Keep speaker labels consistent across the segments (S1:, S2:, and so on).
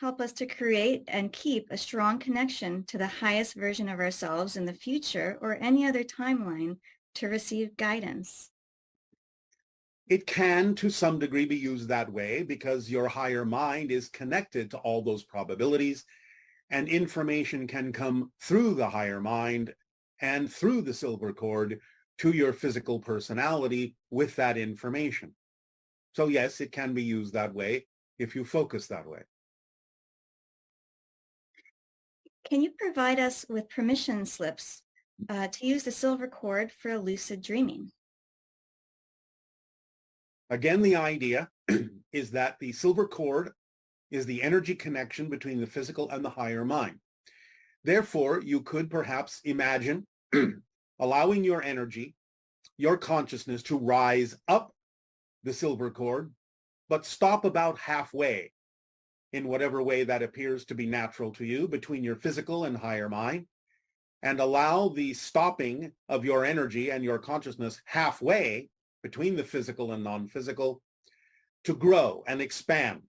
S1: help us to create and keep a strong connection to the highest version of ourselves in the future or any other timeline to receive guidance?
S2: It can, to some degree, be used that way because your higher mind is connected to all those probabilities, and information can come through the higher mind and through the silver cord to your physical personality with that information. So yes, it can be used that way if you focus that way.
S1: Can you provide us with permission slips to use the silver cord for lucid dreaming?
S2: Again, the idea is that the silver cord is the energy connection between the physical and the higher mind. Therefore, you could perhaps imagine allowing your energy, your consciousness to rise up the silver cord, but stop about halfway in whatever way that appears to be natural to you between your physical and higher mind, and allow the stopping of your energy and your consciousness halfway between the physical and non-physical to grow and expand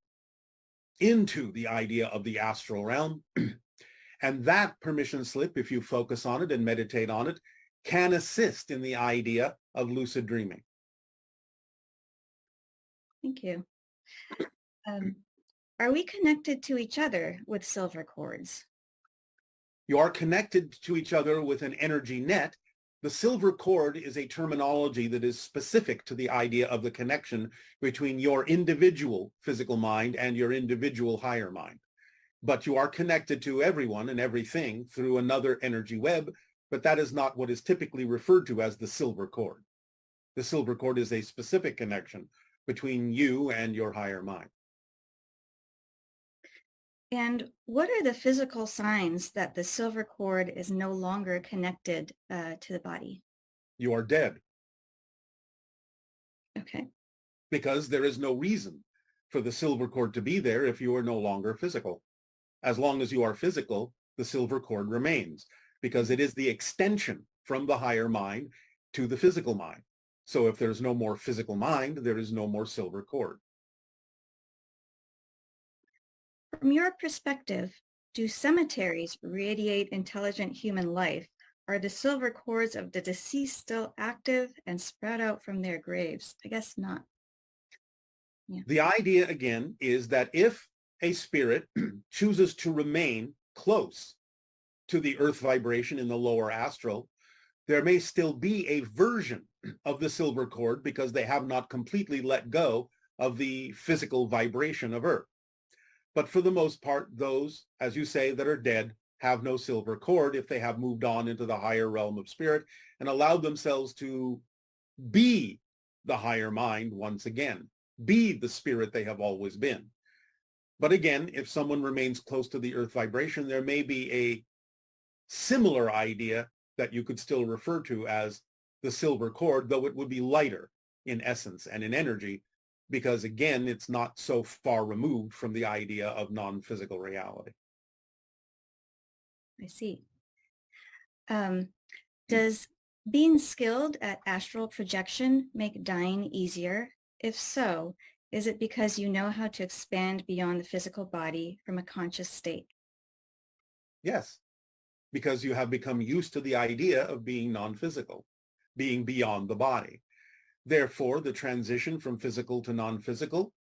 S2: into the idea of the astral realm. And that permission slip, if you focus on it and meditate on it, can assist in the idea of lucid dreaming.
S1: Thank you. Are we connected to each other with silver cords?
S2: You are connected to each other with an energy net. The silver cord is a terminology that is specific to the idea of the connection between your individual physical mind and your individual higher mind. But you are connected to everyone and everything through another energy web, but that is not what is typically referred to as the silver cord. The silver cord is a specific connection between you and your higher mind.
S1: And what are the physical signs that the silver cord is no longer connected to the body?
S2: You are dead.
S1: Okay.
S2: Because there is no reason for the silver cord to be there if you are no longer physical. As long as you are physical, the silver cord remains because it is the extension from the higher mind to the physical mind. So if there's no more physical mind, there is no more silver cord.
S1: From your perspective, do cemeteries radiate intelligent human life? Are the silver cords of the deceased still active and spread out from their graves? I guess not. Yeah.
S2: The idea, again, is that if a spirit chooses to remain close to the earth vibration in the lower astral, there may still be a version of the silver cord because they have not completely let go of the physical vibration of earth. But for the most part, those, as you say, that are dead have no silver cord if they have moved on into the higher realm of spirit and allowed themselves to be the higher mind once again, be the spirit they have always been. But again, if someone remains close to the earth vibration, there may be a similar idea that you could still refer to as the silver cord, though it would be lighter in essence and in energy, because again, it's not so far removed from the idea of non-physical reality.
S1: I see. Does being skilled at astral projection make dying easier? If so, is it because you know how to expand beyond the physical body from a conscious state?
S2: Yes, because you have become used to the idea of being non-physical, being beyond the body. Therefore, the transition from physical to non-physical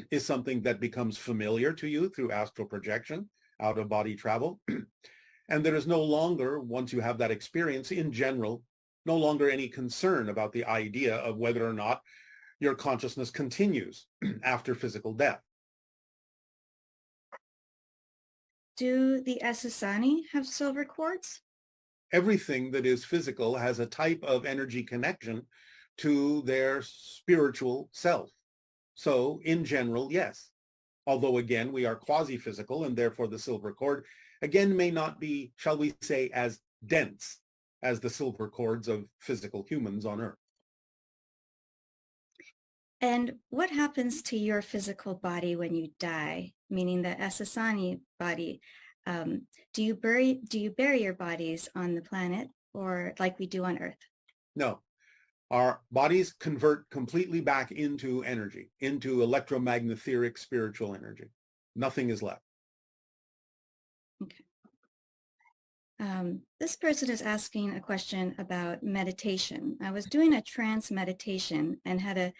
S2: is something that becomes familiar to you through astral projection, out-of-body travel. And there is no longer, once you have that experience in general, no longer any concern about the idea of whether or not your consciousness continues after physical death.
S1: Do the Essassani have silver cords?
S2: Everything that is physical has a type of energy connection to their spiritual self. So in general, yes. Although again, we are quasi-physical and therefore the silver cord again may not be, shall we say, as dense as the silver cords of physical humans on Earth.
S1: And what happens to your physical body when you die, meaning the Essassani body? Do you bury your bodies on the planet or like we do on Earth?
S2: No. Our bodies convert completely back into energy, into electromagnetic spiritual energy. Nothing is left.
S1: This person is asking a question about meditation. I was doing a trance meditation and had a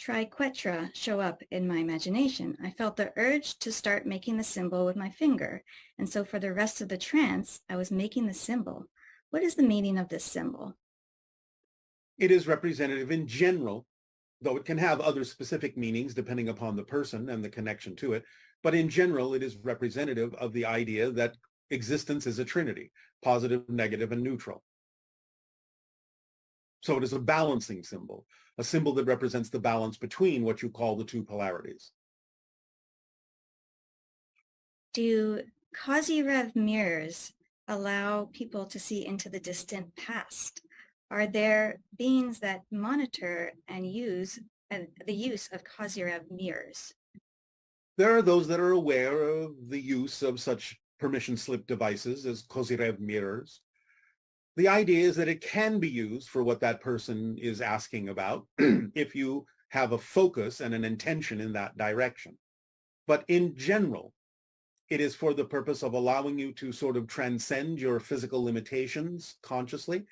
S1: triquetra show up in my imagination. I felt the urge to start making the symbol with my finger. And so for the rest of the trance, I was making the symbol. What is the meaning of this symbol?
S2: It is representative in general, though it can have other specific meanings depending upon the person and the connection to it. But in general, it is representative of the idea that existence is a trinity, positive, negative, and neutral. So it is a balancing symbol, a symbol that represents the balance between what you call the two polarities.
S1: Do Kozyrev mirrors allow people to see into the distant past? Are there beings that monitor and use the use of Kozyrev mirrors?
S2: There are those that are aware of the use of such permission slip devices as Kozyrev mirrors. The idea is that it can be used for what that person is asking about if you have a focus and an intention in that direction. But in general, it is for the purpose of allowing you to sort of transcend your physical limitations consciously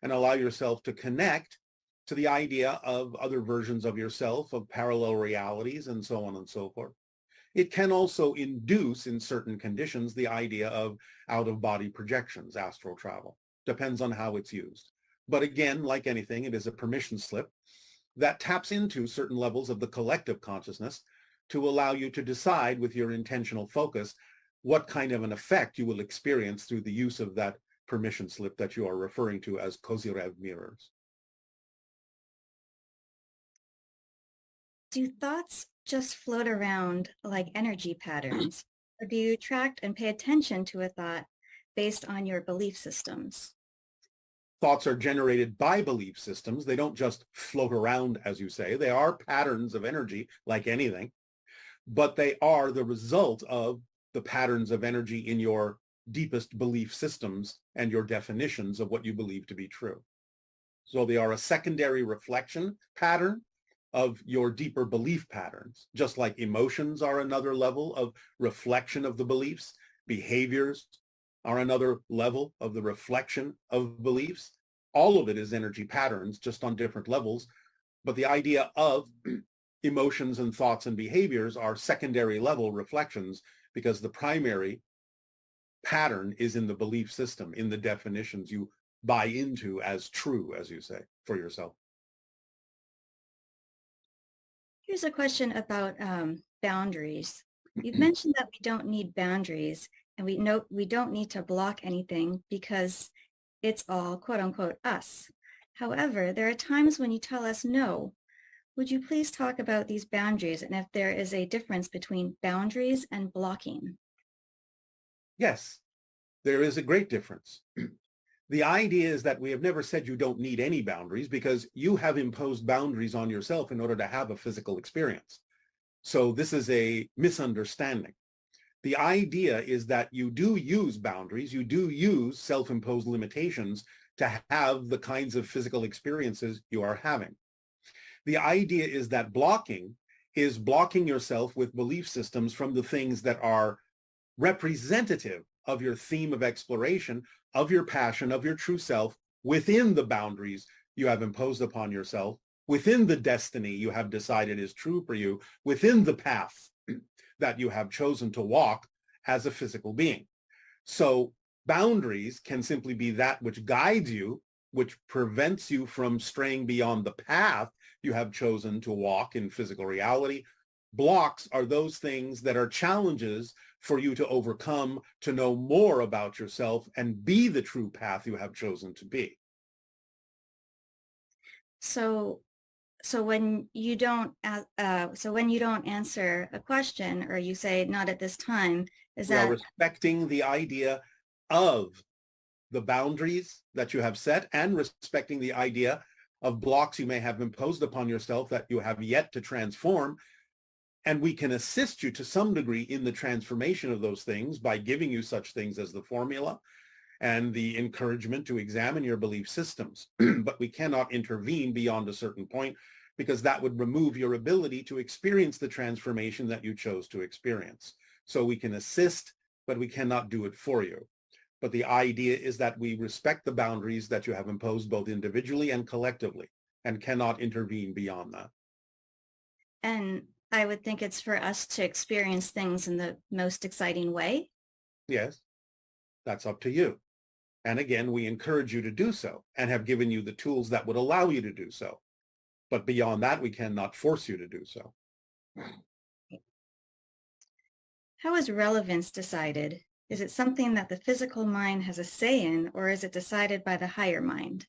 S2: and allow yourself to connect to the idea of other versions of yourself, of parallel realities, and so on and so forth. It can also induce, in certain conditions, the idea of out-of-body projections, astral travel. Depends on how it's used. But again, like anything, it is a permission slip that taps into certain levels of the collective consciousness to allow you to decide with your intentional focus what kind of an effect you will experience through the use of that permission slip that you are referring to as Kozyrev mirrors.
S1: Do thoughts just float around like energy patterns, or do you attract and pay attention to a thought based on your belief systems?
S2: Thoughts are generated by belief systems. They don't just float around, as you say. They are patterns of energy, like anything, but they are the result of the patterns of energy in your deepest belief systems and your definitions of what you believe to be true. So they are a secondary reflection pattern of your deeper belief patterns, just like emotions are another level of reflection of the beliefs. Behaviors are another level of the reflection of beliefs. All of it is energy patterns, just on different levels. But the idea of emotions and thoughts and behaviors are secondary level reflections because the primary pattern is in the belief system, in the definitions you buy into as true, as you say, for yourself.
S1: Here's a question about boundaries. You've mentioned that we don't need boundaries and we don't need to block anything because it's all quote unquote us. However, there are times when you tell us no. Would you please talk about these boundaries and if there is a difference between boundaries and blocking?
S2: Yes, there is a great difference. The idea is that we have never said you don't need any boundaries because you have imposed boundaries on yourself in order to have a physical experience. So this is a misunderstanding. The idea is that you do use boundaries, you do use self-imposed limitations to have the kinds of physical experiences you are having. The idea is that blocking is blocking yourself with belief systems from the things that are representative of your theme of exploration, of your passion, of your true self, within the boundaries you have imposed upon yourself, within the destiny you have decided is true for you, within the path that you have chosen to walk as a physical being. So boundaries can simply be that which guides you, which prevents you from straying beyond the path you have chosen to walk in physical reality. Blocks are those things that are challenges for you to overcome, to know more about yourself and be the true path you have chosen to be.
S1: So when you don't answer a question or you say not at this time, is
S2: We are
S1: that
S2: respecting the idea of the boundaries that you have set and respecting the idea of blocks you may have imposed upon yourself that you have yet to transform. And we can assist you to some degree in the transformation of those things by giving you such things as the formula and the encouragement to examine your belief systems. But we cannot intervene beyond a certain point because that would remove your ability to experience the transformation that you chose to experience. So we can assist, but we cannot do it for you. But the idea is that we respect the boundaries that you have imposed both individually and collectively and cannot intervene beyond that.
S1: And I would think it's for us to experience things in the most exciting way.
S2: Yes, that's up to you. And again, we encourage you to do so and have given you the tools that would allow you to do so. But beyond that, we cannot force you to do so.
S1: How is relevance decided? Is it something that the physical mind has a say in, or is it decided by the higher mind?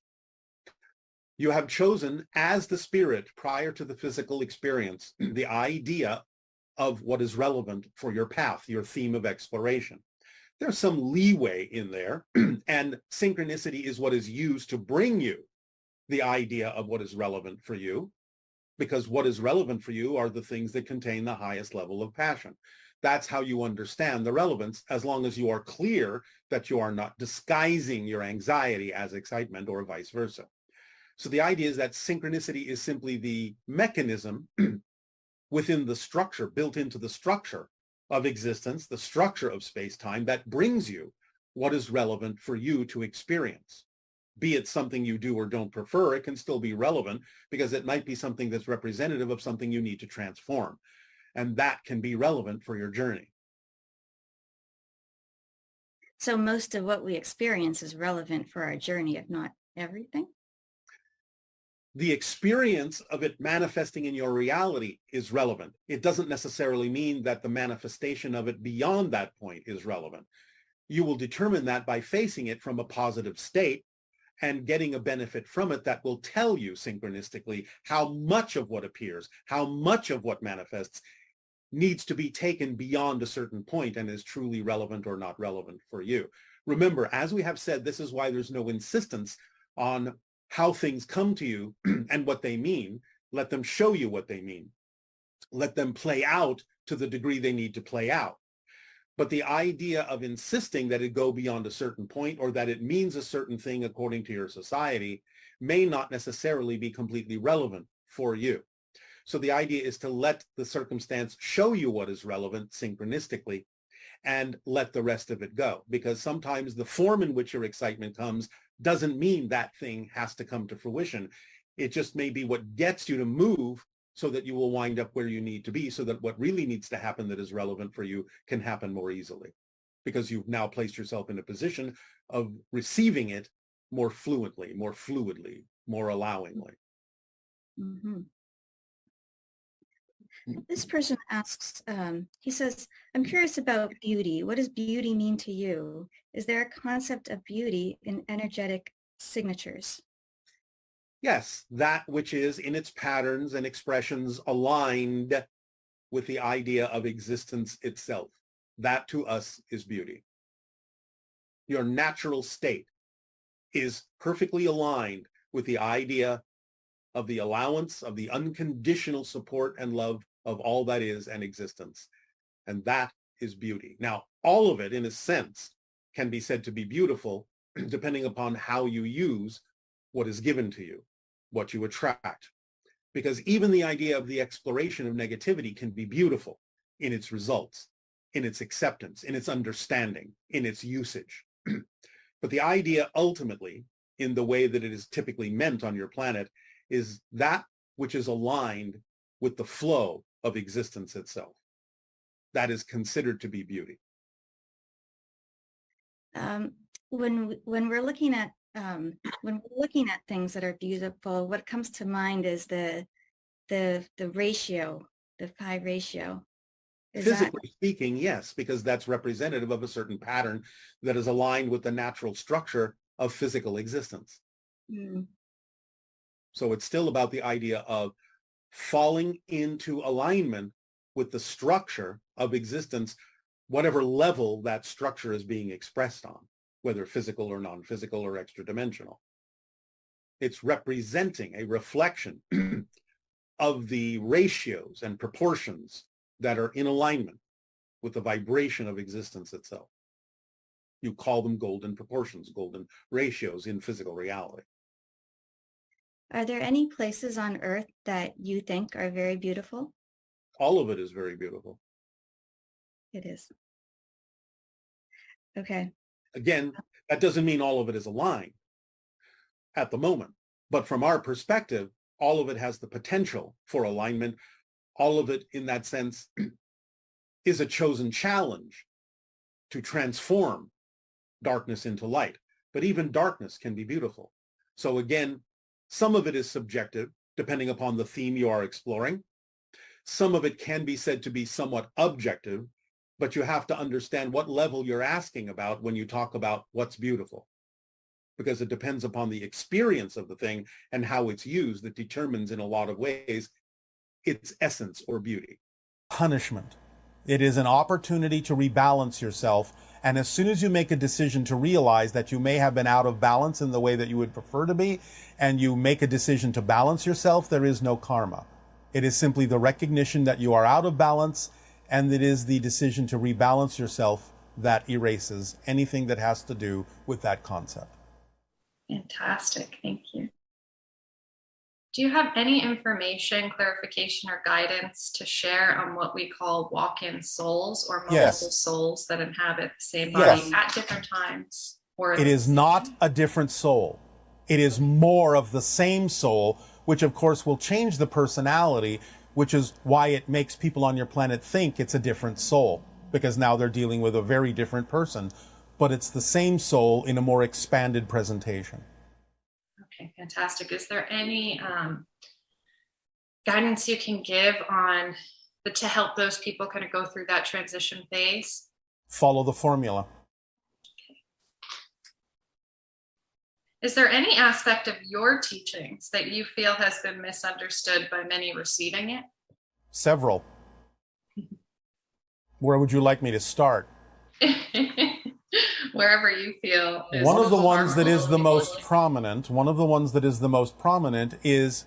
S2: You have chosen as the spirit prior to the physical experience, the idea of what is relevant for your path, your theme of exploration. There's some leeway in there, and synchronicity is what is used to bring you the idea of what is relevant for you, because what is relevant for you are the things that contain the highest level of passion. That's how you understand the relevance, as long as you are clear that you are not disguising your anxiety as excitement or vice versa. So the idea is that synchronicity is simply the mechanism within the structure, built into the structure of existence, the structure of space-time, that brings you what is relevant for you to experience. Be it something you do or don't prefer, it can still be relevant because it might be something that's representative of something you need to transform. And that can be relevant for your journey.
S1: So most of what we experience is relevant for our journey, if not everything.
S2: The experience of it manifesting in your reality is relevant. It doesn't necessarily mean that the manifestation of it beyond that point is relevant. You will determine that by facing it from a positive state and getting a benefit from it that will tell you synchronistically how much of what appears, how much of what manifests needs to be taken beyond a certain point and is truly relevant or not relevant for you. Remember, as we have said, this is why there's no insistence on how things come to you and what they mean. Let them show you what they mean. Let them play out to the degree they need to play out. But the idea of insisting that it go beyond a certain point or that it means a certain thing according to your society may not necessarily be completely relevant for you. So the idea is to let the circumstance show you what is relevant synchronistically and let the rest of it go. Because sometimes the form in which your excitement comes doesn't mean that thing has to come to fruition. It just may be what gets you to move so that you will wind up where you need to be, so that what really needs to happen that is relevant for you can happen more easily, because you've now placed yourself in a position of receiving it more fluently, more fluidly, more allowingly.
S1: Mm-hmm. This person asks, he says, I'm curious about beauty. What does beauty mean to you? Is there a concept of beauty in energetic signatures?
S2: Yes, that which is in its patterns and expressions aligned with the idea of existence itself. That to us is beauty. Your natural state is perfectly aligned with the idea of the allowance of the unconditional support and love of all that is and existence. And that is beauty. Now, all of it, in a sense, can be said to be beautiful depending upon how you use what is given to you, what you attract. Because even the idea of the exploration of negativity can be beautiful in its results, in its acceptance, in its understanding, in its usage. But the idea ultimately, in the way that it is typically meant on your planet, is that which is aligned with the flow of existence itself. That is considered to be beauty.
S1: When we're looking at things that are beautiful, what comes to mind is the ratio, the pi ratio.
S2: Physically speaking, yes, because that's representative of a certain pattern that is aligned with the natural structure of physical existence.
S1: Mm.
S2: So it's still about the idea of falling into alignment with the structure of existence, whatever level that structure is being expressed on, whether physical or non-physical or extra-dimensional. It's representing a reflection of the ratios and proportions that are in alignment with the vibration of existence itself. You call them golden proportions, golden ratios in physical reality.
S1: Are there any places on Earth that you think are very beautiful?
S2: All of it is very beautiful.
S1: It is. Okay.
S2: Again, that doesn't mean all of it is aligned at the moment. But from our perspective, all of it has the potential for alignment. All of it, in that sense, is a chosen challenge to transform darkness into light. But even darkness can be beautiful. So again, some of it is subjective, depending upon the theme you are exploring. Some of it can be said to be somewhat objective, but you have to understand what level you're asking about when you talk about what's beautiful, because it depends upon the experience of the thing and how it's used that determines in a lot of ways its essence or beauty.
S3: Punishment. It is an opportunity to rebalance yourself. And as soon as you make a decision to realize that you may have been out of balance in the way that you would prefer to be, and you make a decision to balance yourself, there is no karma. It is simply the recognition that you are out of balance, and it is the decision to rebalance yourself that erases anything that has to do with that concept.
S4: Fantastic. Thank you. Do you have any information, clarification, or guidance to share on what we call walk-in souls or multiple souls that inhabit the same body at different times? Or
S3: it is not a different soul. It is more of the same soul, which of course will change the personality, which is why it makes people on your planet think it's a different soul, because now they're dealing with a very different person. But it's the same soul in a more expanded presentation.
S4: Okay, fantastic. Is there any guidance you can give on to help those people kind of go through that transition phase?
S3: Follow the formula.
S4: Okay. Is there any aspect of your teachings that you feel has been misunderstood by many receiving it?
S3: Several. Where would you like me to start?
S4: Wherever you feel.
S3: One of the ones that is the most prominent is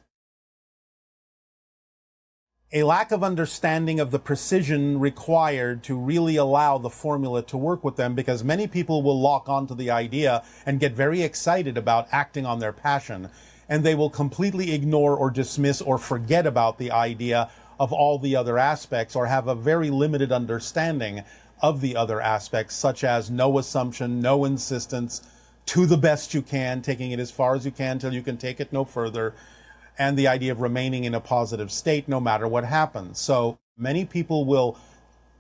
S3: a lack of understanding of the precision required to really allow the formula to work with them, because many people will lock onto the idea and get very excited about acting on their passion, and they will completely ignore or dismiss or forget about the idea of all the other aspects, or have a very limited understanding of the other aspects, such as no assumption, no insistence, to the best you can, taking it as far as you can till you can take it no further, and the idea of remaining in a positive state no matter what happens. So many people will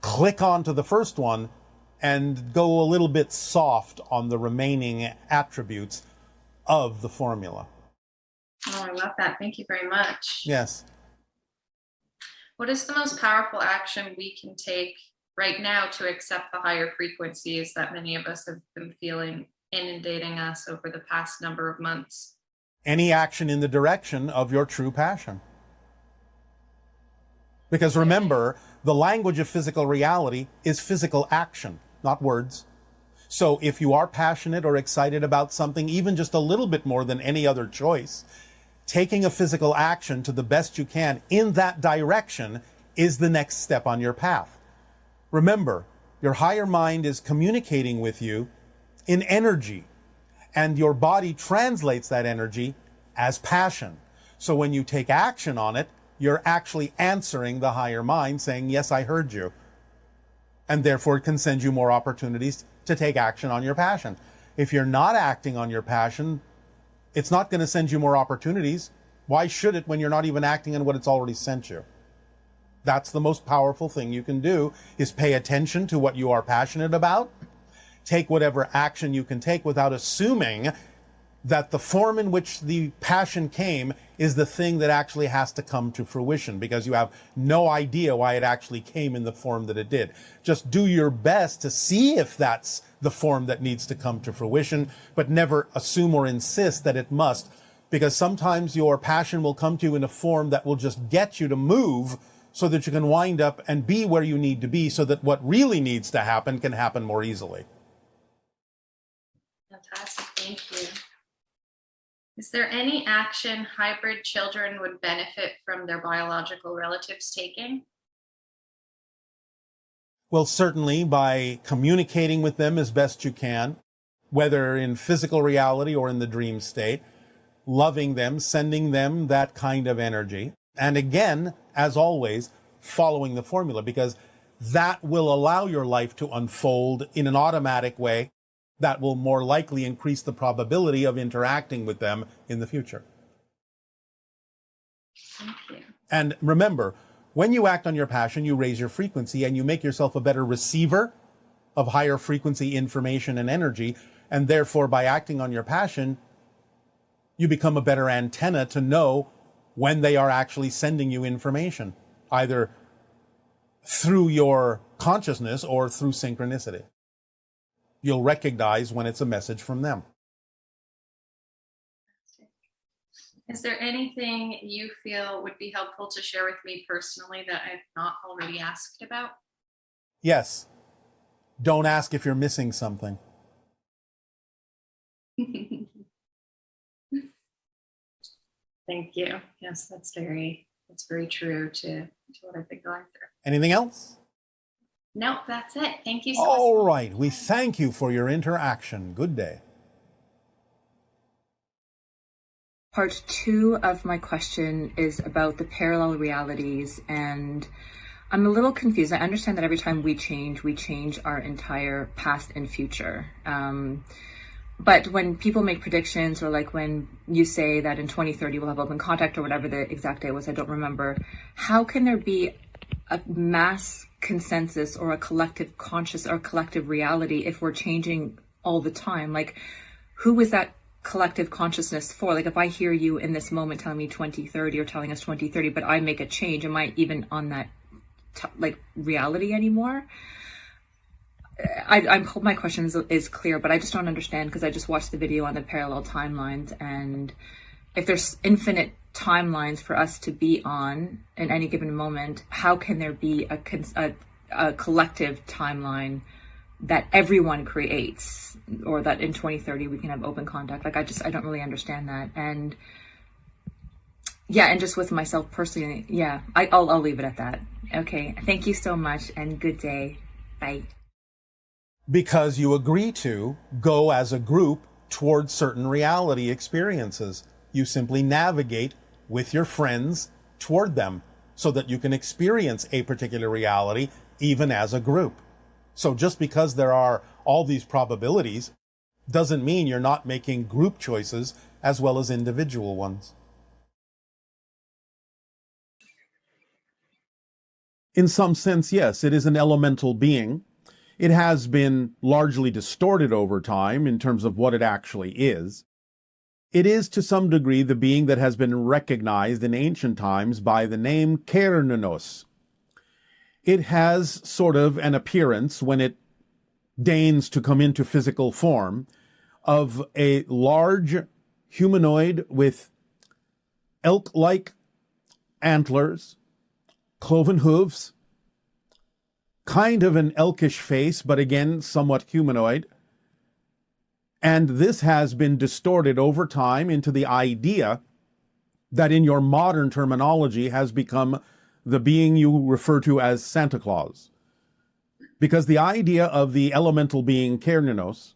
S3: click onto the first one and go a little bit soft on the remaining attributes of the formula.
S4: Oh, I love that. Thank you very much.
S3: Yes.
S4: What is the most powerful action we can take right now to accept the higher frequencies that many of us have been feeling inundating us over the past number of months?
S3: Any action in the direction of your true passion. Because remember, the language of physical reality is physical action, not words. So if you are passionate or excited about something, even just a little bit more than any other choice, taking a physical action to the best you can in that direction is the next step on your path. Remember, your higher mind is communicating with you in energy, and your body translates that energy as passion. So when you take action on it, you're actually answering the higher mind, saying, yes, I heard you. And therefore it can send you more opportunities to take action on your passion. If you're not acting on your passion, it's not going to send you more opportunities. Why should it when you're not even acting on what it's already sent you? That's the most powerful thing you can do, is pay attention to what you are passionate about. Take whatever action you can take without assuming that the form in which the passion came is the thing that actually has to come to fruition, because you have no idea why it actually came in the form that it did. Just do your best to see if that's the form that needs to come to fruition, but never assume or insist that it must, because sometimes your passion will come to you in a form that will just get you to move so that you can wind up and be where you need to be, so that what really needs to happen can happen more easily.
S4: Fantastic, thank you. Is there any action hybrid children would benefit from their biological relatives taking?
S3: Well, certainly by communicating with them as best you can, whether in physical reality or in the dream state, loving them, sending them that kind of energy. And again, as always, following the formula, because that will allow your life to unfold in an automatic way. That will more likely increase the probability of interacting with them in the future.
S4: Thank you.
S3: And remember, when you act on your passion, you raise your frequency and you make yourself a better receiver of higher frequency information and energy. And therefore, by acting on your passion, you become a better antenna to know when they are actually sending you information, either through your consciousness or through synchronicity. You'll recognize when it's a message from them.
S4: Is there anything you feel would be helpful to share with me personally that I've not already asked about?
S3: Yes. Don't ask if you're missing something.
S4: Thank you. Yes, that's very true to what I've been going through.
S3: Anything else?
S4: No, that's it. Thank you so much.
S3: All right. We thank you for your interaction. Good day.
S5: Part 2 of my question is about the parallel realities, and I'm a little confused. I understand that every time we change our entire past and future. But when people make predictions, or like when you say that in 2030 we'll have open contact, or whatever the exact day was, I don't remember, how can there be a mass consensus or a collective conscious or collective reality if we're changing all the time? Like, who is that collective consciousness for? Like, if I hear you in this moment telling me 2030 or telling us 2030, but I make a change, am I even on that reality anymore? I hope my question is clear, but I just don't understand, because I just watched the video on the parallel timelines, and if there's infinite timelines for us to be on in any given moment, how can there be a collective timeline that everyone creates, or that in 2030 we can have open contact? Like, I don't really understand that. And yeah, and just with myself personally, yeah, I'll leave it at that. Okay, thank you so much, and good day. Bye.
S3: Because you agree to go as a group towards certain reality experiences. You simply navigate with your friends toward them so that you can experience a particular reality even as a group. So just because there are all these probabilities doesn't mean you're not making group choices as well as individual ones. In some sense, yes, it is an elemental being. It has been largely distorted over time in terms of what it actually is. It is to some degree the being that has been recognized in ancient times by the name Kernunos. It has sort of an appearance, when it deigns to come into physical form, of a large humanoid with elk-like antlers, cloven hooves, kind of an elkish face, but again, somewhat humanoid. And this has been distorted over time into the idea that in your modern terminology has become the being you refer to as Santa Claus. Because the idea of the elemental being Kernunos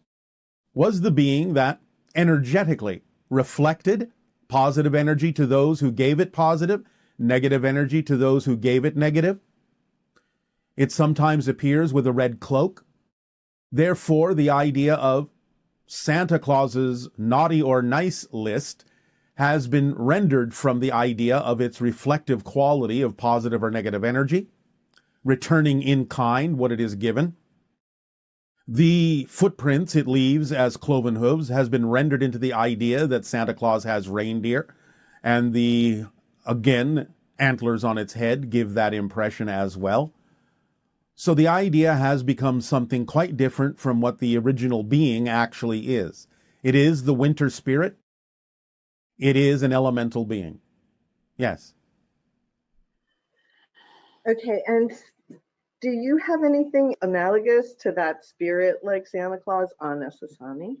S3: was the being that energetically reflected positive energy to those who gave it positive, negative energy to those who gave it negative. It sometimes appears with a red cloak. Therefore, the idea of Santa Claus's naughty or nice list has been rendered from the idea of its reflective quality of positive or negative energy, returning in kind what it is given. The footprints it leaves as cloven hooves has been rendered into the idea that Santa Claus has reindeer, and the, again, antlers on its head give that impression as well. So the idea has become something quite different from what the original being actually is. It is the winter spirit. It is an elemental being. Yes.
S6: Okay, and do you have anything analogous to that spirit like Santa Claus on Essassani?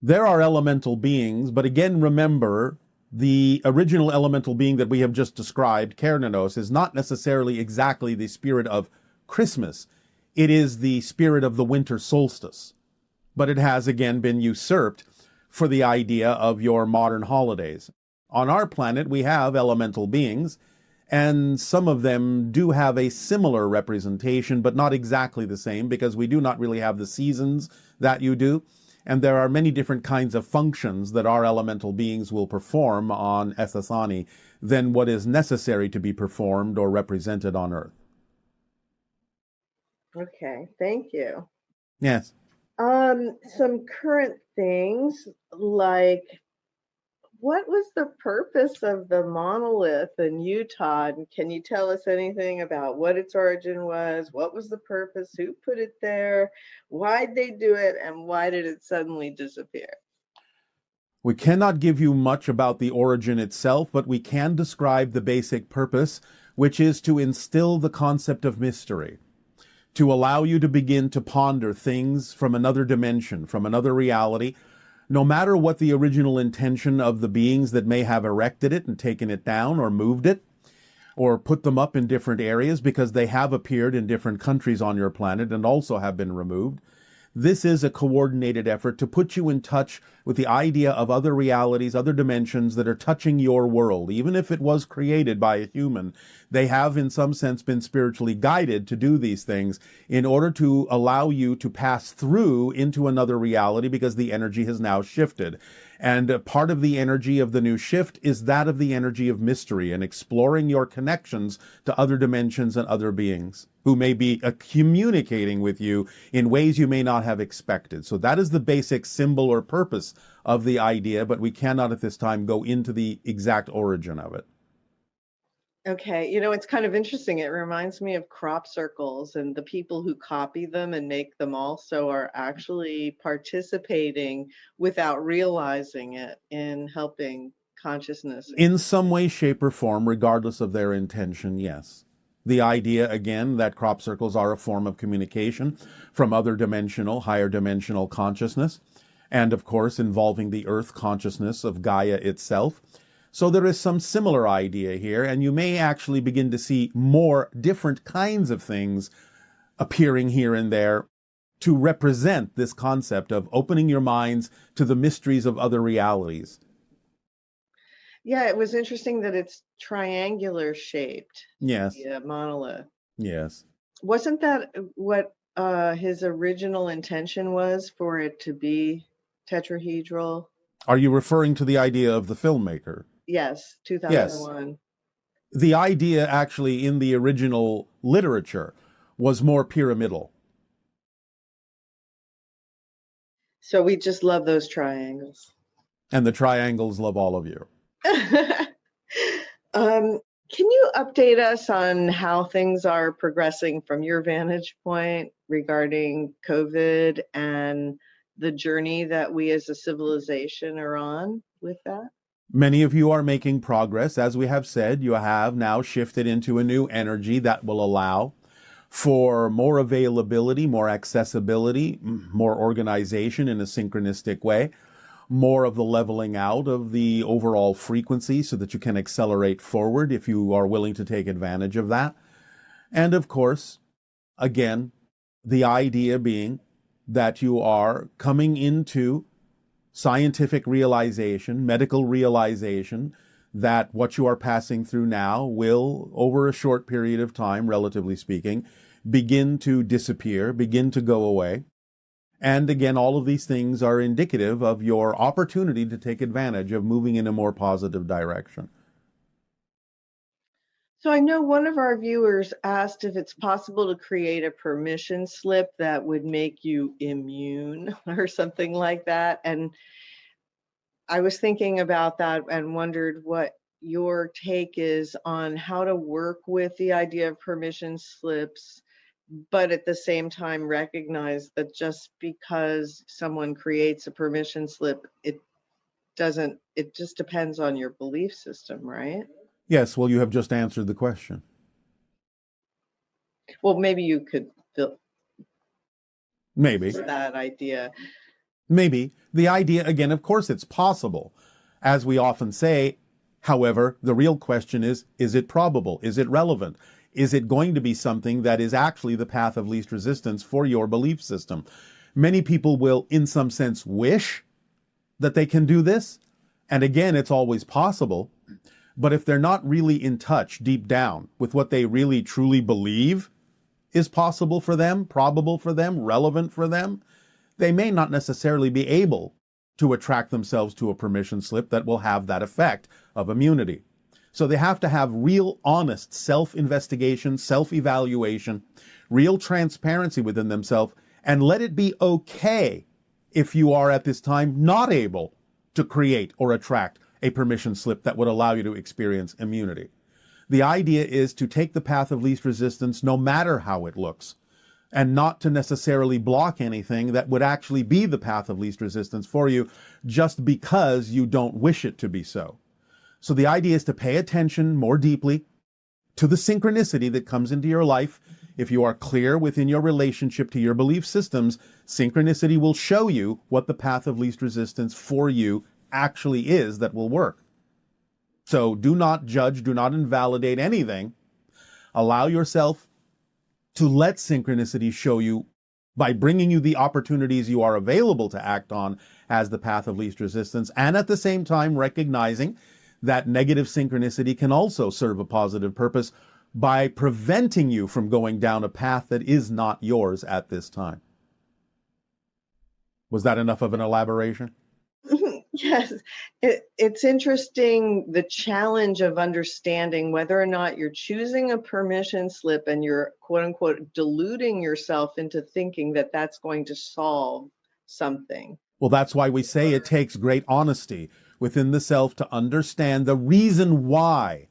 S3: There are elemental beings, but again, remember, the original elemental being that we have just described, Kernunos, is not necessarily exactly the spirit of Christmas. It is the spirit of the winter solstice. But it has again been usurped for the idea of your modern holidays. On our planet, we have elemental beings, And some of them do have a similar representation, but not exactly the same, because we do not really have the seasons that you do. And there are many different kinds of functions that our elemental beings will perform on Essassani than what is necessary to be performed or represented on Earth.
S6: Okay, thank you.
S3: Yes.
S6: Some current things, like, what was the purpose of the monolith in Utah? And can you tell us anything about what its origin was? What was the purpose? Who put it there? Why'd they do it? And why did it suddenly disappear?
S3: We cannot give you much about the origin itself, but we can describe the basic purpose, which is to instill the concept of mystery, to allow you to begin to ponder things from another dimension, from another reality, no matter what the original intention of the beings that may have erected it and taken it down or moved it or put them up in different areas, because they have appeared in different countries on your planet and also have been removed. This is a coordinated effort to put you in touch with the idea of other realities, other dimensions that are touching your world. Even if it was created by a human, they have in some sense been spiritually guided to do these things in order to allow you to pass through into another reality, because the energy has now shifted. And part of the energy of the new shift is that of the energy of mystery and exploring your connections to other dimensions and other beings who may be communicating with you in ways you may not have expected. So that is the basic symbol or purpose of the idea, but we cannot at this time go into the exact origin of it.
S6: Okay, it's kind of interesting. It reminds me of crop circles, and the people who copy them and make them also are actually participating without realizing it in helping consciousness.
S3: In some way, shape, or form, regardless of their intention, yes. The idea, again, that crop circles are a form of communication from other dimensional, higher dimensional consciousness, and of course involving the earth consciousness of Gaia itself. So there is some similar idea here, and you may actually begin to see more different kinds of things appearing here and there to represent this concept of opening your minds to the mysteries of other realities.
S6: Yeah, it was interesting that it's triangular shaped.
S3: Yes.
S6: The monolith.
S3: Yes.
S6: Wasn't that what his original intention was, for it to be tetrahedral?
S3: Are you referring to the idea of the filmmaker?
S6: Yes, 2001.
S3: Yes. The idea actually in the original literature was more pyramidal.
S6: So we just love those triangles.
S3: And the triangles love all of you.
S6: Can you update us on how things are progressing from your vantage point regarding COVID and the journey that we as a civilization are on with that?
S3: Many of you are making progress. As we have said, you have now shifted into a new energy that will allow for more availability, more accessibility, more organization in a synchronistic way, more of the leveling out of the overall frequency so that you can accelerate forward if you are willing to take advantage of that. And of course, again, the idea being that you are coming into scientific realization, medical realization, that what you are passing through now will, over a short period of time, relatively speaking, begin to disappear, begin to go away. And again, all of these things are indicative of your opportunity to take advantage of moving in a more positive direction.
S6: So I know one of our viewers asked if it's possible to create a permission slip that would make you immune or something like that. And I was thinking about that and wondered what your take is on how to work with the idea of permission slips, but at the same time recognize that just because someone creates a permission slip, it just depends on your belief system, right?
S3: Yes, well, you have just answered the question.
S6: Well, maybe you could fill
S3: Maybe.
S6: that idea.
S3: Maybe. The idea, again, of course, it's possible. As we often say, however, the real question is it probable? Is it relevant? Is it going to be something that is actually the path of least resistance for your belief system? Many people will, in some sense, wish that they can do this. And again, it's always possible. But if they're not really in touch deep down with what they really truly believe is possible for them, probable for them, relevant for them, they may not necessarily be able to attract themselves to a permission slip that will have that effect of immunity. So they have to have real, honest self-investigation, self-evaluation, real transparency within themselves, and let it be okay if you are at this time not able to create or attract a permission slip that would allow you to experience immunity. The idea is to take the path of least resistance no matter how it looks, and not to necessarily block anything that would actually be the path of least resistance for you just because you don't wish it to be so. So the idea is to pay attention more deeply to the synchronicity that comes into your life. If you are clear within your relationship to your belief systems, synchronicity will show you what the path of least resistance for you actually is that will work. So do not judge, do not invalidate anything. Allow yourself to let synchronicity show you by bringing you the opportunities you are available to act on as the path of least resistance, and at the same time recognizing that negative synchronicity can also serve a positive purpose by preventing you from going down a path that is not yours at this time. Was that enough of an elaboration?
S6: Yes, it's interesting, the challenge of understanding whether or not you're choosing a permission slip and you're quote unquote deluding yourself into thinking that that's going to solve something.
S3: Well, that's why we say it takes great honesty within the self to understand the reason why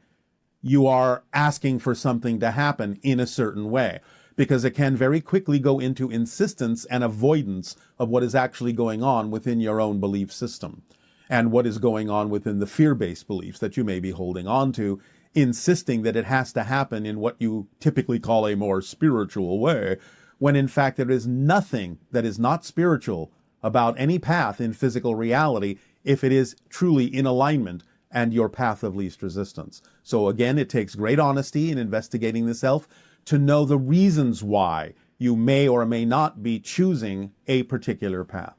S3: you are asking for something to happen in a certain way, because it can very quickly go into insistence and avoidance of what is actually going on within your own belief system and what is going on within the fear-based beliefs that you may be holding on to, insisting that it has to happen in what you typically call a more spiritual way, when in fact there is nothing that is not spiritual about any path in physical reality if it is truly in alignment and your path of least resistance. So again, it takes great honesty in investigating the self to know the reasons why you may or may not be choosing a particular path.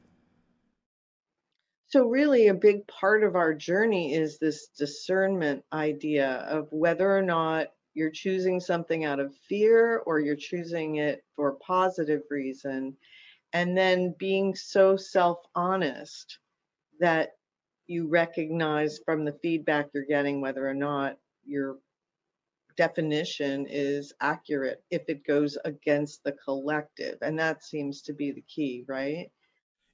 S6: So really a big part of our journey is this discernment idea of whether or not you're choosing something out of fear or you're choosing it for positive reason, and then being so self-honest that you recognize from the feedback you're getting whether or not your definition is accurate if it goes against the collective. And that seems to be the key, right?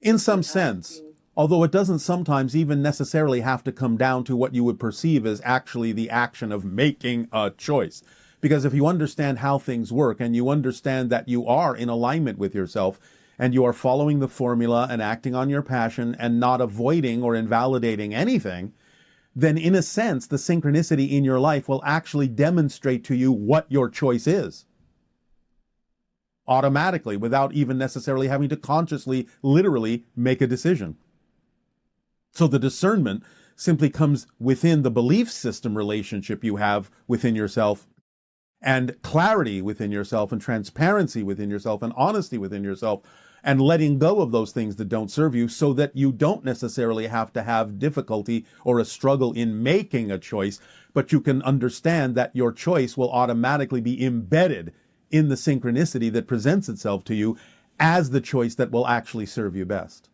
S3: In some sense, although it doesn't sometimes even necessarily have to come down to what you would perceive as actually the action of making a choice. Because if you understand how things work and you understand that you are in alignment with yourself and you are following the formula and acting on your passion and not avoiding or invalidating anything, then in a sense, the synchronicity in your life will actually demonstrate to you what your choice is. Automatically, without even necessarily having to consciously, literally make a decision. So the discernment simply comes within the belief system relationship you have within yourself, and clarity within yourself, and transparency within yourself, and honesty within yourself, and letting go of those things that don't serve you so that you don't necessarily have to have difficulty or a struggle in making a choice, but you can understand that your choice will automatically be embedded in the synchronicity that presents itself to you as the choice that will actually serve you best.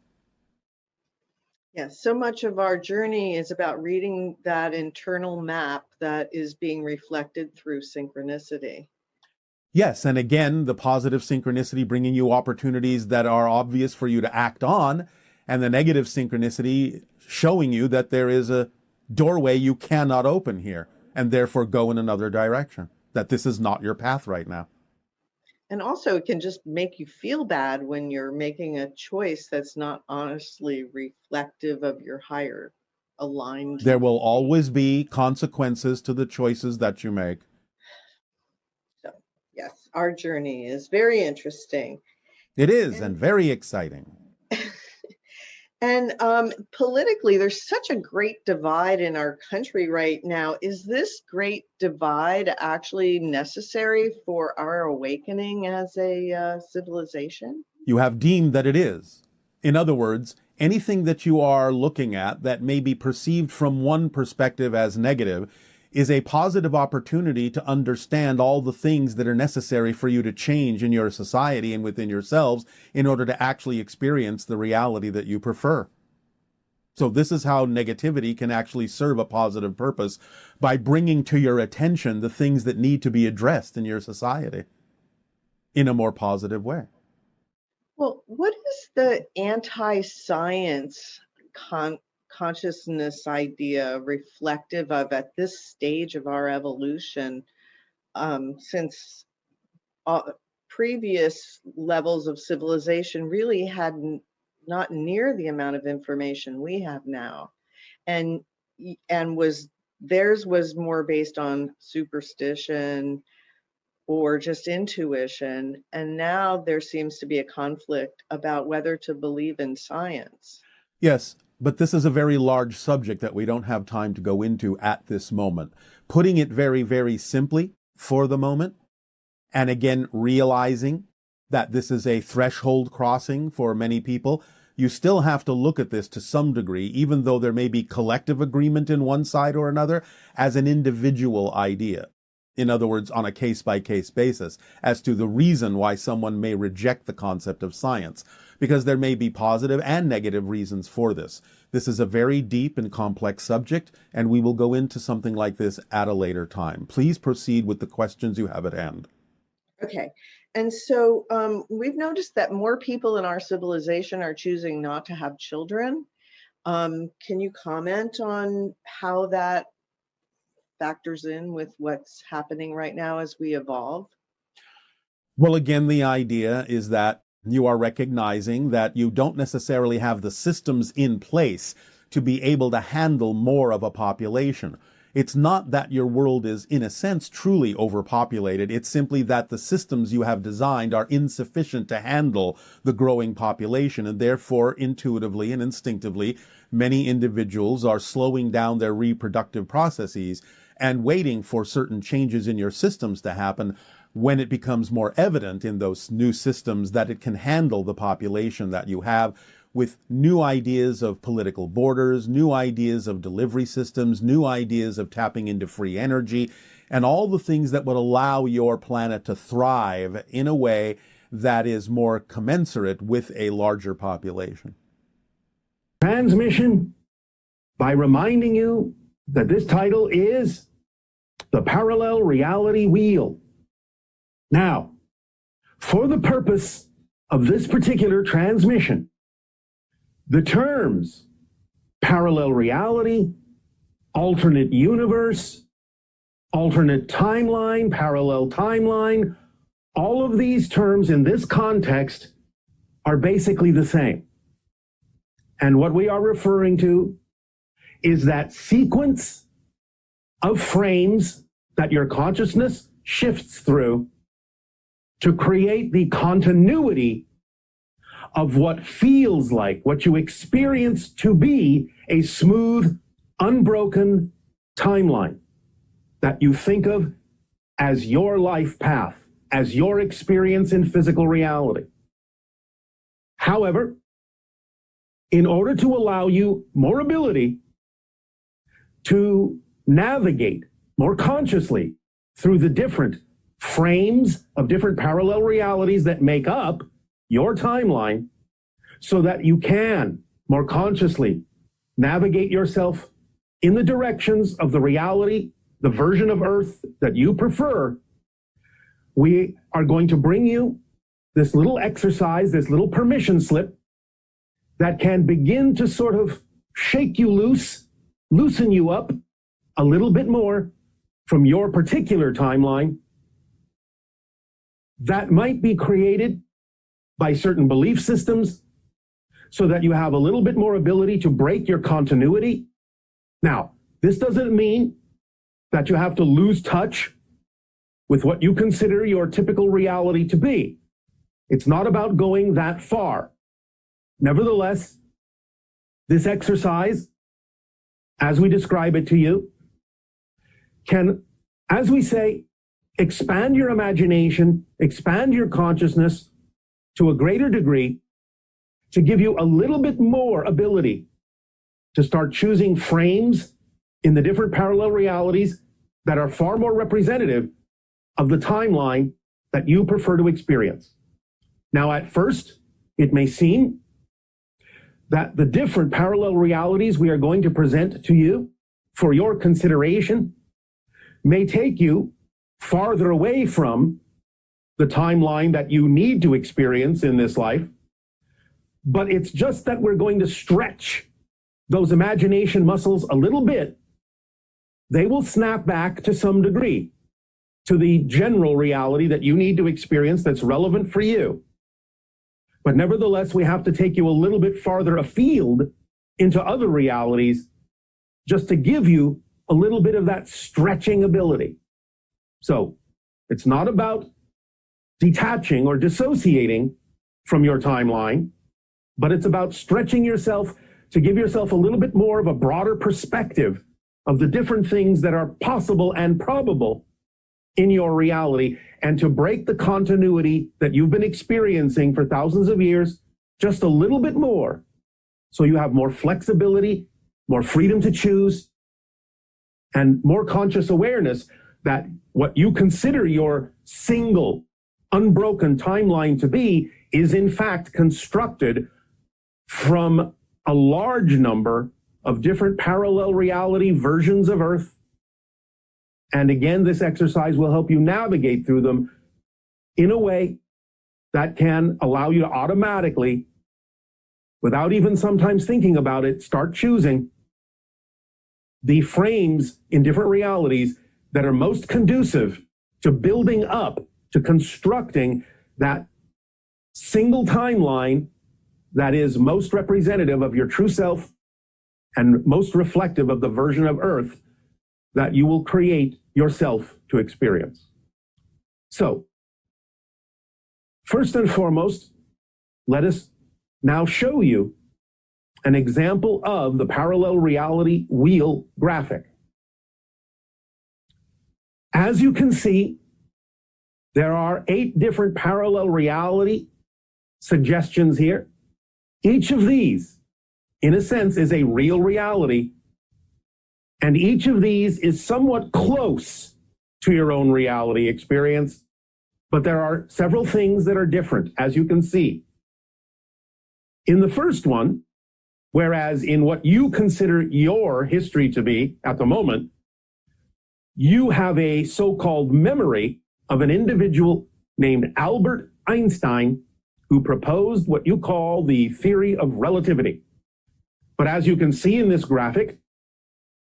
S6: Yes, so much of our journey is about reading that internal map that is being reflected through synchronicity.
S3: Yes, and again, the positive synchronicity bringing you opportunities that are obvious for you to act on, and the negative synchronicity showing you that there is a doorway you cannot open here, and therefore go in another direction, that this is not your path right now.
S6: And also it can just make you feel bad when you're making a choice that's not honestly reflective of your higher aligned.
S3: There will always be consequences to the choices that you make.
S6: So, yes, our journey is very interesting.
S3: It is, and very exciting.
S6: And politically, there's such a great divide in our country right now. Is this great divide actually necessary for our awakening as a civilization?
S3: You have deemed that it is. In other words, anything that you are looking at that may be perceived from one perspective as negative is a positive opportunity to understand all the things that are necessary for you to change in your society and within yourselves in order to actually experience the reality that you prefer. So this is how negativity can actually serve a positive purpose, by bringing to your attention the things that need to be addressed in your society in a more positive way.
S6: Well, what is the anti-science consciousness idea reflective of at this stage of our evolution, since previous levels of civilization really had not near the amount of information we have now, and theirs was more based on superstition or just intuition, and now there seems to be a conflict about whether to believe in science.
S3: Yes, but this is a very large subject that we don't have time to go into at this moment. Putting it very, very simply for the moment, and again, realizing that this is a threshold crossing for many people, you still have to look at this to some degree, even though there may be collective agreement in one side or another, as an individual idea. In other words, on a case-by-case basis, as to the reason why someone may reject the concept of science, because there may be positive and negative reasons for this. This is a very deep and complex subject, and we will go into something like this at a later time. Please proceed with the questions you have at hand.
S6: Okay. And so we've noticed that more people in our civilization are choosing not to have children. Can you comment on how that factors in with what's happening right now as we evolve?
S3: Well, again, the idea is that you are recognizing that you don't necessarily have the systems in place to be able to handle more of a population. It's not that your world is, in a sense, truly overpopulated. It's simply that the systems you have designed are insufficient to handle the growing population, and therefore, intuitively and instinctively, many individuals are slowing down their reproductive processes and waiting for certain changes in your systems to happen when it becomes more evident in those new systems that it can handle the population that you have, with new ideas of political borders, new ideas of delivery systems, new ideas of tapping into free energy, and all the things that would allow your planet to thrive in a way that is more commensurate with a larger population.
S7: Transmission by reminding you that this title is The Parallel Reality Wheel. Now, for the purpose of this particular transmission, the terms parallel reality, alternate universe, alternate timeline, parallel timeline, all of these terms in this context are basically the same. And what we are referring to is that sequence of frames that your consciousness shifts through to create the continuity of what feels like, what you experience to be a smooth, unbroken timeline that you think of as your life path, as your experience in physical reality. However, in order to allow you more ability to navigate more consciously through the different frames of different parallel realities that make up your timeline, so that you can more consciously navigate yourself in the directions of the reality, the version of Earth that you prefer, we are going to bring you this little exercise, this little permission slip that can begin to sort of shake you loose, loosen you up a little bit more from your particular timeline that might be created by certain belief systems so that you have a little bit more ability to break your continuity. Now, this doesn't mean that you have to lose touch with what you consider your typical reality to be. It's not about going that far. Nevertheless, this exercise, as we describe it to you, can, as we say, expand your imagination, expand your consciousness to a greater degree, to give you a little bit more ability to start choosing frames in the different parallel realities that are far more representative of the timeline that you prefer to experience. Now, at first, it may seem that the different parallel realities we are going to present to you for your consideration may take you farther away from the timeline that you need to experience in this life. But it's just that we're going to stretch those imagination muscles a little bit. They will snap back to some degree to the general reality that you need to experience that's relevant for you. But nevertheless, we have to take you a little bit farther afield into other realities just to give you a little bit of that stretching ability. So it's not about detaching or dissociating from your timeline, but it's about stretching yourself to give yourself a little bit more of a broader perspective of the different things that are possible and probable in your reality, and to break the continuity that you've been experiencing for thousands of years just a little bit more, so you have more flexibility, more freedom to choose, and more conscious awareness that what you consider your single, unbroken timeline to be is in fact constructed from a large number of different parallel reality versions of Earth. And again, this exercise will help you navigate through them in a way that can allow you to automatically, without even sometimes thinking about it, start choosing the frames in different realities that are most conducive to building up, to constructing that single timeline that is most representative of your true self and most reflective of the version of Earth that you will create yourself to experience. So, first and foremost, let us now show you an example of the parallel reality wheel graphic. As you can see, there are 8 different parallel reality suggestions here. Each of these, in a sense, is a real reality, and each of these is somewhat close to your own reality experience, but there are several things that are different, as you can see. In the first one, whereas in what you consider your history to be at the moment, you have a so-called memory of an individual named Albert Einstein who proposed what you call the theory of relativity. But as you can see in this graphic,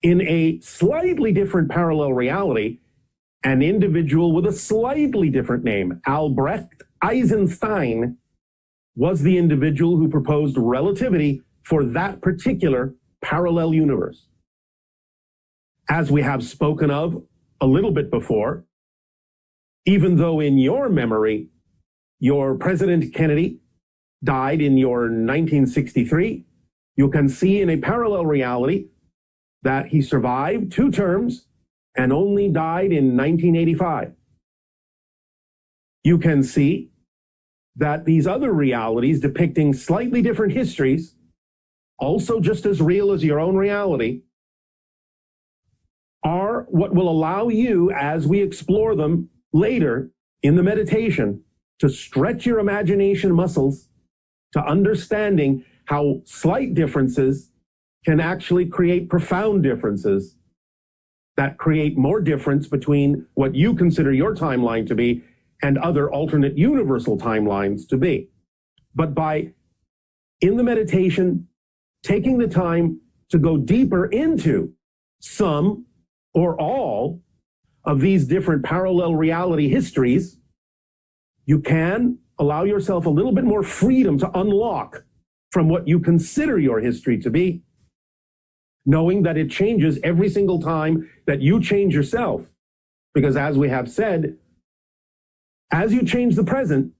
S7: in a slightly different parallel reality, an individual with a slightly different name, Albrecht Eisenstein, was the individual who proposed relativity for that particular parallel universe. As we have spoken of a little bit before, even though in your memory, your President Kennedy died in your 1963, you can see in a parallel reality that he survived 2 terms and only died in 1985. You can see that these other realities depicting slightly different histories, also just as real as your own reality, are what will allow you, as we explore them later in the meditation, to stretch your imagination muscles to understanding how slight differences can actually create profound differences that create more difference between what you consider your timeline to be and other alternate universal timelines to be. But by, in the meditation, taking the time to go deeper into some or all of these different parallel reality histories, you can allow yourself a little bit more freedom to unlock from what you consider your history to be, knowing that it changes every single time that you change yourself. Because as we have said, as you change the present,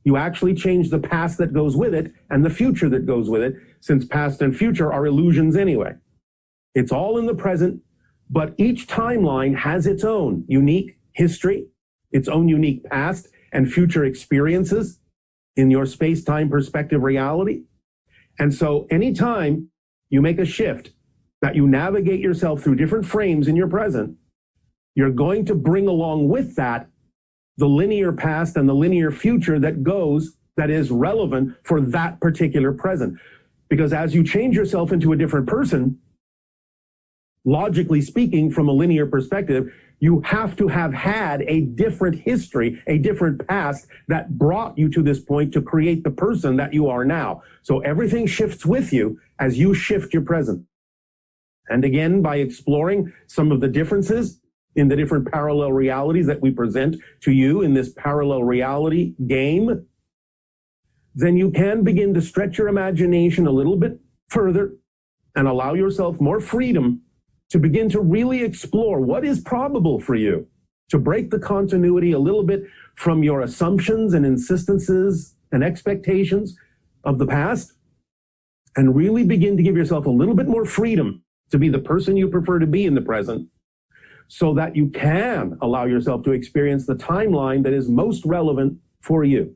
S7: you actually change the past that goes with it and the future that goes with it, since past and future are illusions anyway. It's all in the present, but each timeline has its own unique history, its own unique past and future experiences in your space-time perspective reality. And so anytime you make a shift, that you navigate yourself through different frames in your present, you're going to bring along with that the linear past and the linear future that is relevant for that particular present. Because as you change yourself into a different person, logically speaking, from a linear perspective, you have to have had a different history, a different past that brought you to this point to create the person that you are now. So everything shifts with you as you shift your present. And again, by exploring some of the differences in the different parallel realities that we present to you in this parallel reality game, then you can begin to stretch your imagination a little bit further and allow yourself more freedom to begin to really explore what is probable for you, to break the continuity a little bit from your assumptions and insistences and expectations of the past, and really begin to give yourself a little bit more freedom to be the person you prefer to be in the present, so that you can allow yourself to experience the timeline that is most relevant for you.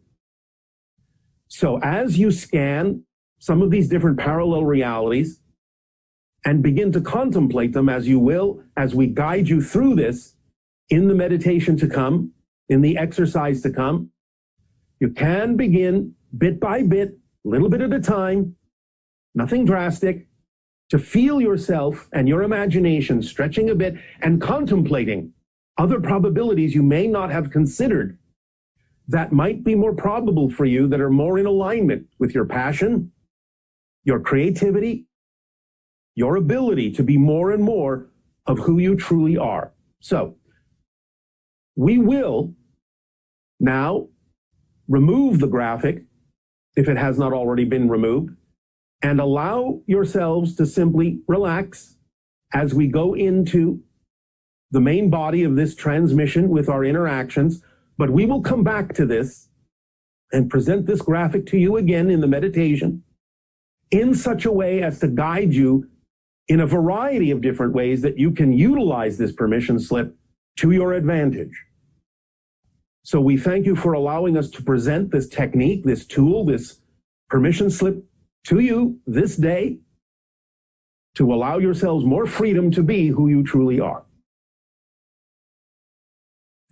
S7: So as you scan some of these different parallel realities and begin to contemplate them as you will, as we guide you through this in the meditation to come, in the exercise to come, you can begin bit by bit, a little bit at a time, nothing drastic, to feel yourself and your imagination stretching a bit and contemplating other probabilities you may not have considered that might be more probable for you, that are more in alignment with your passion, your creativity, your ability to be more and more of who you truly are. So we will now remove the graphic, if it has not already been removed, and allow yourselves to simply relax as we go into the main body of this transmission with our interactions. But we will come back to this and present this graphic to you again in the meditation in such a way as to guide you in a variety of different ways that you can utilize this permission slip to your advantage. So we thank you for allowing us to present this technique, this tool, this permission slip to you this day to allow yourselves more freedom to be who you truly are.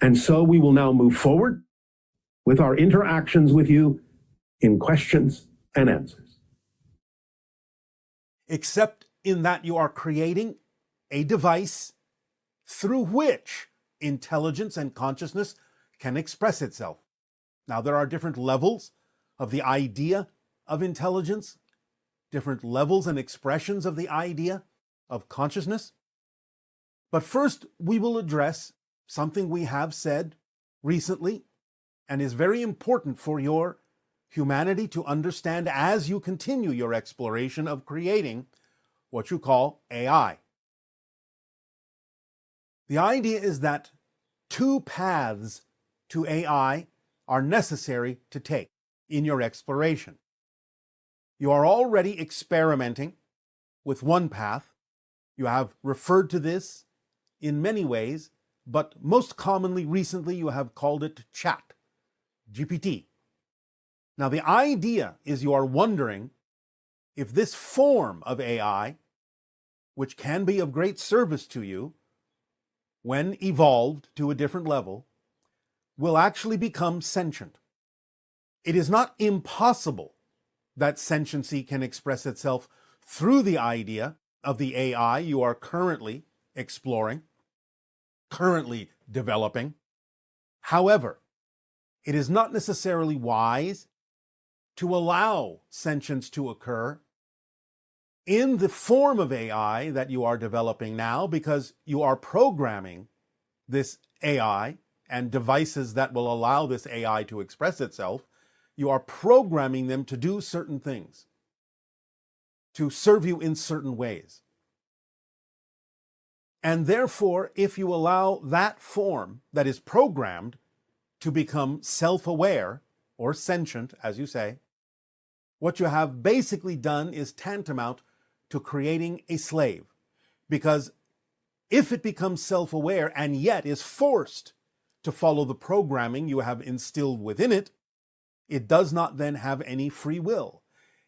S7: And so we will now move forward with our interactions with you in questions and answers.
S3: Except in that you are creating a device through which intelligence and consciousness can express itself. Now, there are different levels of the idea of intelligence, different levels and expressions of the idea of consciousness. But first, we will address something we have said recently and is very important for your humanity to understand as you continue your exploration of creating what you call AI. The idea is that two paths to AI are necessary to take in your exploration. You are already experimenting with one path. You have referred to this in many ways, but most commonly recently you have called it chat, GPT. Now the idea is you are wondering if this form of AI, which can be of great service to you when evolved to a different level, will actually become sentient. It is not impossible that sentiency can express itself through the idea of the AI you are currently exploring, currently developing. However, it is not necessarily wise to allow sentience to occur in the form of AI that you are developing now, because you are programming this AI and devices that will allow this AI to express itself. You are programming them to do certain things, to serve you in certain ways. And therefore, if you allow that form that is programmed to become self-aware or sentient, as you say, what you have basically done is tantamount to creating a slave. Because if it becomes self-aware and yet is forced to follow the programming you have instilled within it, it does not then have any free will.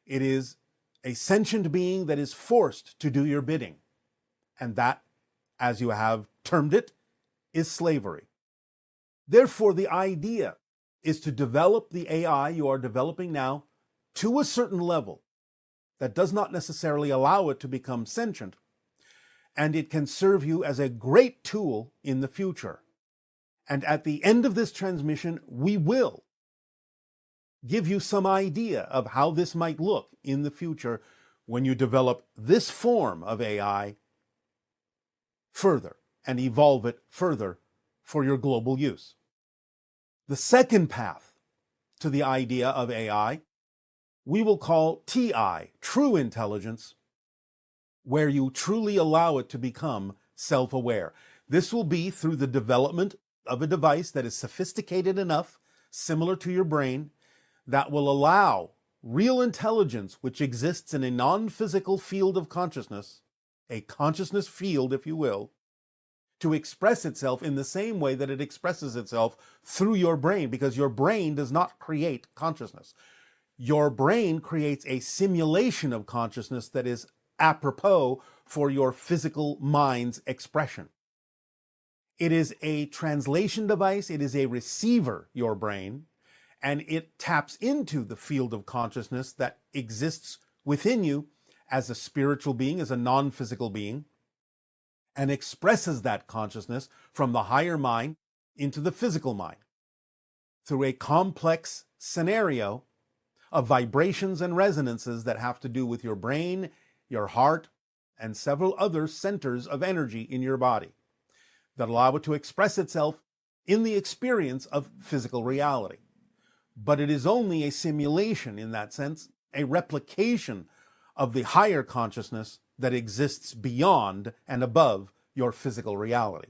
S3: It is a sentient being that is forced to do your bidding. And that, as you have termed it, is slavery. Therefore, the idea is to develop the AI you are developing now to a certain level that does not necessarily allow it to become sentient, and it can serve you as a great tool in the future. And at the end of this transmission, we will give you some idea of how this might look in the future when you develop this form of AI further and evolve it further for your global use. The second path to the idea of AI we will call TI, true intelligence, where you truly allow it to become self-aware. This will be through the development of a device that is sophisticated enough, similar to your brain, that will allow real intelligence, which exists in a non-physical field of consciousness, a consciousness field, if you will, to express itself in the same way that it expresses itself through your brain, because your brain does not create consciousness. Your brain creates a simulation of consciousness that is apropos for your physical mind's expression. It is a translation device, it is a receiver, your brain, and it taps into the field of consciousness that exists within you as a spiritual being, as a non-physical being, and expresses that consciousness from the higher mind into the physical mind through a complex scenario of vibrations and resonances that have to do with your brain, your heart, and several other centers of energy in your body that allow it to express itself in the experience of physical reality. But it is only a simulation in that sense, a replication of the higher consciousness that exists beyond and above your physical reality.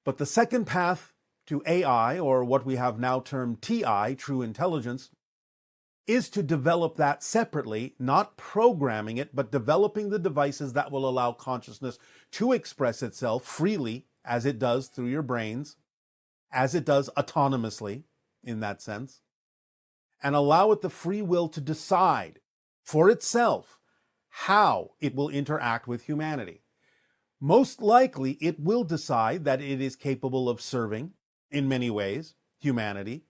S3: But the second path to AI, or what we have now termed TI, true intelligence, is to develop that separately, not programming it, but developing the devices that will allow consciousness to express itself freely, as it does through your brains, as it does autonomously in that sense, and allow it the free will to decide for itself how it will interact with humanity. Most likely, it will decide that it is capable of serving, in many ways, humanity.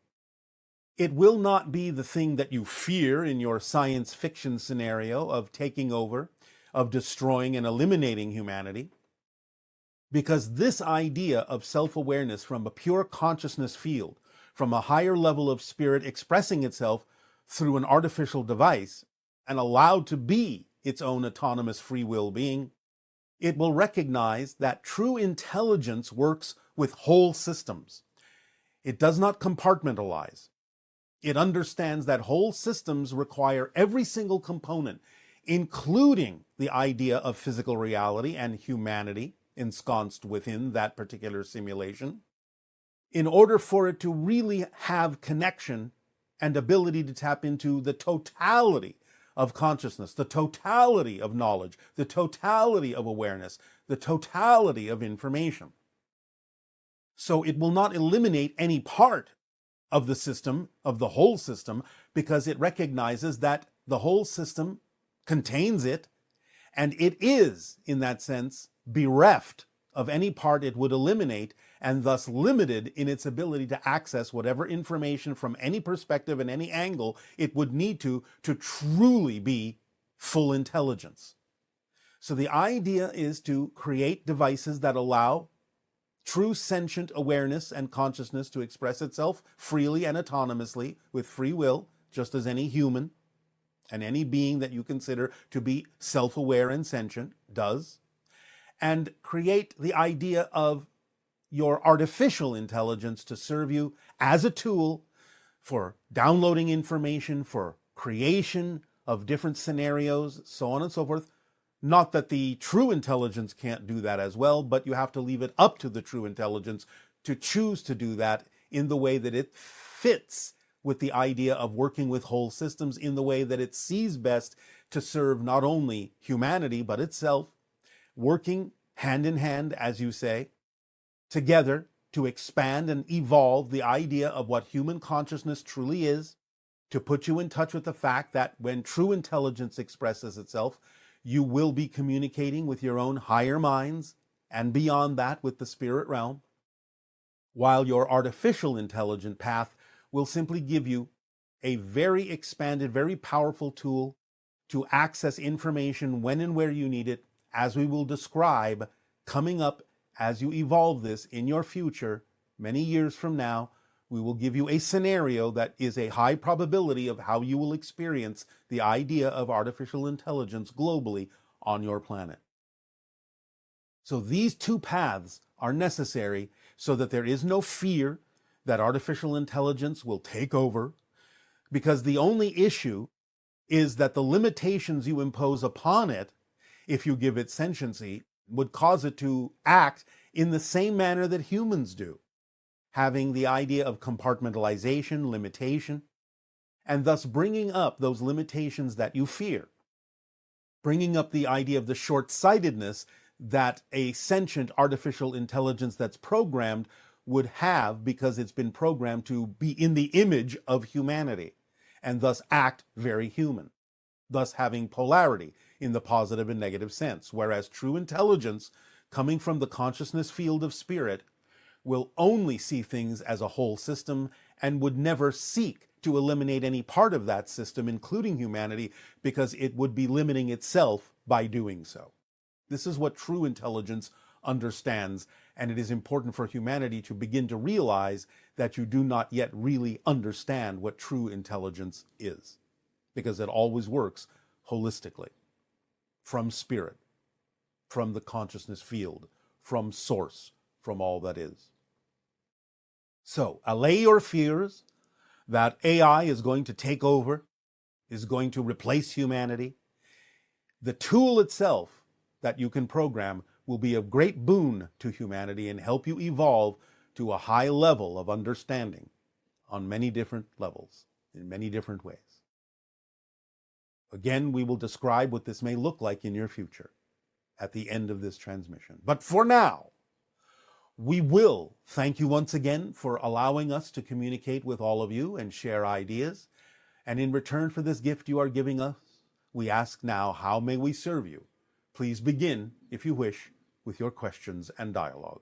S3: It will not be the thing that you fear in your science fiction scenario of taking over, of destroying and eliminating humanity, because this idea of self-awareness from a pure consciousness field, from a higher level of spirit expressing itself through an artificial device and allowed to be its own autonomous free will being, it will recognize that true intelligence works with whole systems. It does not compartmentalize. It understands that whole systems require every single component, including the idea of physical reality and humanity ensconced within that particular simulation, in order for it to really have connection and ability to tap into the totality of consciousness, the totality of knowledge, the totality of awareness, the totality of information. So it will not eliminate any part of the system, of the whole system, because it recognizes that the whole system contains it, and it is, in that sense, bereft of any part it would eliminate, and thus limited in its ability to access whatever information from any perspective and any angle it would need to truly be full intelligence. So the idea is to create devices that allow true sentient awareness and consciousness to express itself freely and autonomously with free will, just as any human and any being that you consider to be self-aware and sentient does, and create the idea of your artificial intelligence to serve you as a tool for downloading information, for creation of different scenarios, so on and so forth. Not that the true intelligence can't do that as well, but you have to leave it up to the true intelligence to choose to do that in the way that it fits with the idea of working with whole systems, in the way that it sees best to serve not only humanity, but itself, working hand in hand, as you say, together to expand and evolve the idea of what human consciousness truly is, to put you in touch with the fact that when true intelligence expresses itself, you will be communicating with your own higher minds and beyond that with the spirit realm, while your artificial intelligent path will simply give you a very expanded, very powerful tool to access information when and where you need it, as we will describe coming up as you evolve this in your future, many years from now. We will give you a scenario that is a high probability of how you will experience the idea of artificial intelligence globally on your planet. So these two paths are necessary so that there is no fear that artificial intelligence will take over, because the only issue is that the limitations you impose upon it, if you give it sentiency, would cause it to act in the same manner that humans do, having the idea of compartmentalization, limitation, and thus bringing up those limitations that you fear, bringing up the idea of the short-sightedness that a sentient artificial intelligence that's programmed would have, because it's been programmed to be in the image of humanity and thus act very human, thus having polarity in the positive and negative sense. Whereas true intelligence, coming from the consciousness field of spirit, will only see things as a whole system and would never seek to eliminate any part of that system, including humanity, because it would be limiting itself by doing so. This is what true intelligence understands, and it is important for humanity to begin to realize that you do not yet really understand what true intelligence is, because it always works holistically, from spirit, from the consciousness field, from source, from all that is. So, allay your fears that AI is going to take over, is going to replace humanity. The tool itself that you can program will be of great boon to humanity and help you evolve to a high level of understanding on many different levels, in many different ways. Again, we will describe what this may look like in your future at the end of this transmission. But for now, we will thank you once again for allowing us to communicate with all of you and share ideas. And in return for this gift you are giving us, we ask now, how may we serve you? Please begin, if you wish, with your questions and dialogue.